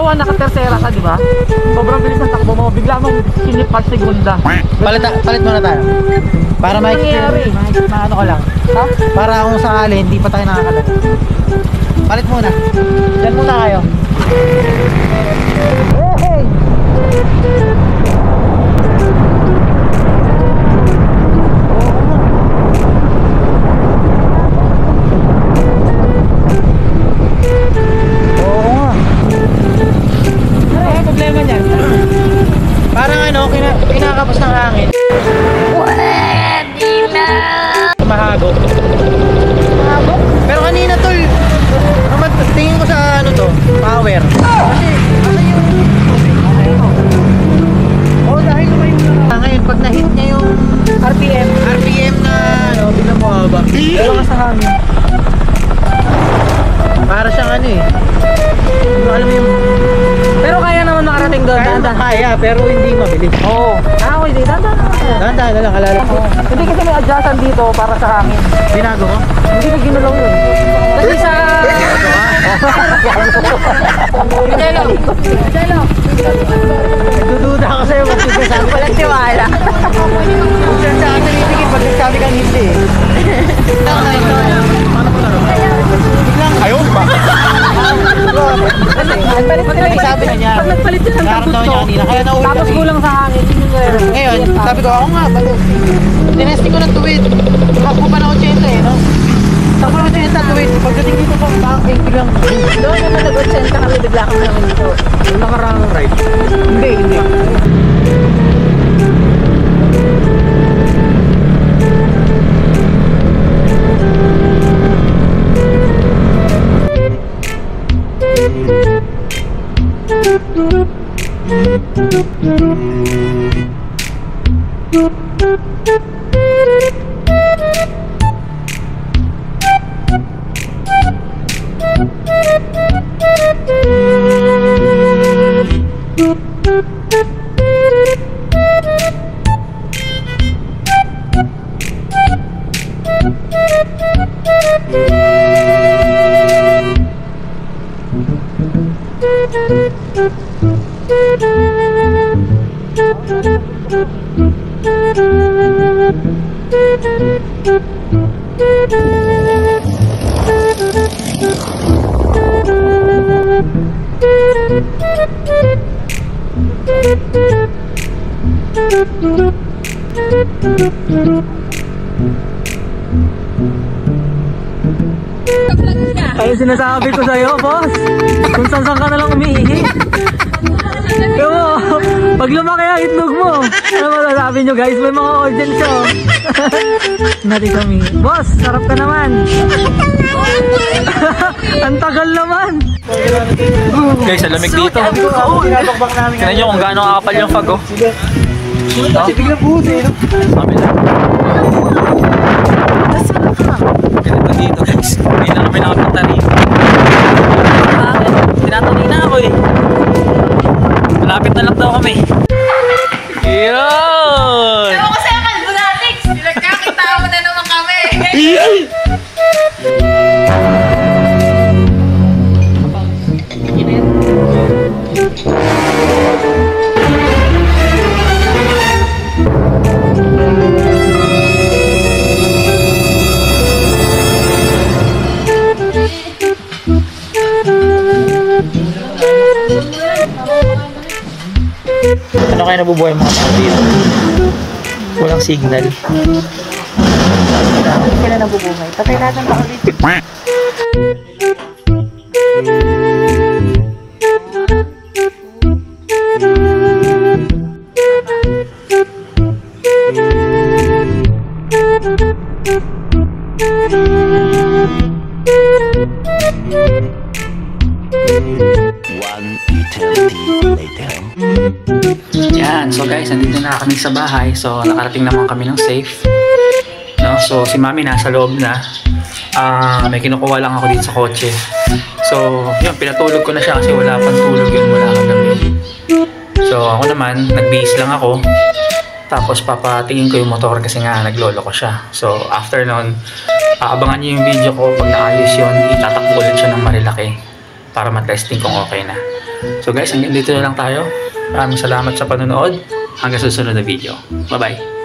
halimbawa naka-tercera ka, di ba? Sobrang bilis ng takbo mo, bigla mong sinipal segunda. Palit muna tayo. Para ma-experience, ano ko lang. Ha? Para kung sakali, hindi pa tayo nakakalag. Palit muna. Diyan muna kayo. Hey! Parang ano, kinakapos ng hangin. Mahagok. Mahagok? Pero kanina tol, tingin ko sa ano to, power. Kasi yung dahil lumayo na. Ngayon, pag na-hit niya yung RPM na ano, bilang mababa. Wala ka sa hangin. Para siyang ano eh. Alam mo yung... Pero kaya naman makarating doon. Kaya, pero hindi mabilis. Oo. Okay, dahan-dahan na lang, alala ko. Hindi kasi may adjustan dito para sa hangin. Binago mo? Hindi ko ginalaw yun. Kasi sa... Jelo! Nagdududa ako sa'yo. Walang tiwala. Kung saan saan nanitigil, pag nagsabi kang hindi eh. Ayaw ba? Sabi na niya. Pag nagpalit siya ng nararamdaman niya kanina. Kaya naulit tapos kulang sa hangin. Ngayon, sabi ko, ako nga, tinesting ko ng tuwid. Tumakbo pa na 80 eh, no? Tapos 80 tuwid. Pagdating dito pa, bakit biglang... Doon naman nag-80 kami bigla kami naman dito. Yung nakarang ride? Hindi. Ay, sinasabi ko sa'yo, boss. Kung saan ka na lang umiihi. Kaya mo, pag lumaki ang itlog mo, ano masasabi nyo guys? May mga audience siya. Nati kami. Boss, sarap ka naman. Ang tagal naman. Guys, ang lamig dito. Tignan nyo kung gaano kakapal yung fog, oh. Kasi biglang buhos eh, no? Ganito dito guys. Hindi na kami nakapunta rito. Tinatawin na ako eh. Malapit na lang daw kami. Yun! Ewan ko sa'yo, Kalbunatics! Pinagkakita mo na naman kami! Ano kaya nabubuhay mga tao dito? Walang signal. Hindi ka na nabubuhay. Patay lahat ng tao dito. One eternity later. Yan, so guys, nandito na kami sa bahay. So nakarating naman kami ng safe. No? So si Mami nasa loob na. May kinukuha lang ako dito sa kotse. So yun, pinatulog ko na siya kasi wala pang tulog yun, wala kagabi. So ako naman, nagbihis lang ako. Tapos papatingin ko yung motor kasi nga naglolo ko siya. So after nun, aabangan niyo yung video ko. Pag naayos yun, itatakbo ulit siya ng Marilaki para matesting kung okay na. So guys, hanggang dito na lang tayo. Maraming salamat sa panonood. Hanggang sa susunod na video. Bye-bye.